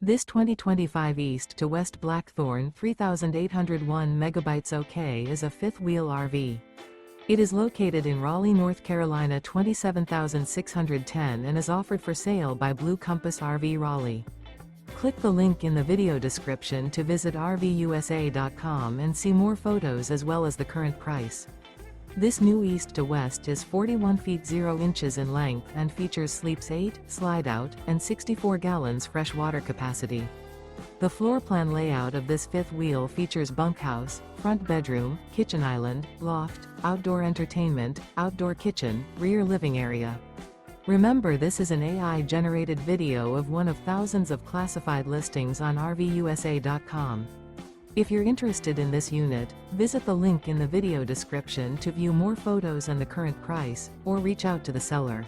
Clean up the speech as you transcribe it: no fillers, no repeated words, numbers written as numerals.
This 2025 East to West Blackthorn 3801 megabytes OK is a fifth-wheel RV. It is located in Raleigh, North Carolina 27610 and is offered for sale by Blue Compass RV Raleigh. Click the link in the video description to visit RVUSA.com and see more photos as well as the current price. This new East to West is 41 feet 0 inches in length and features sleeps 8, slide-out, and 64 gallons fresh water capacity. The floor plan layout of this fifth wheel features bunkhouse, front bedroom, kitchen island, loft, outdoor entertainment, outdoor kitchen, rear living area. Remember, this is an AI-generated video of one of thousands of classified listings on RVUSA.com. If you're interested in this unit, visit the link in the video description to view more photos and the current price, or reach out to the seller.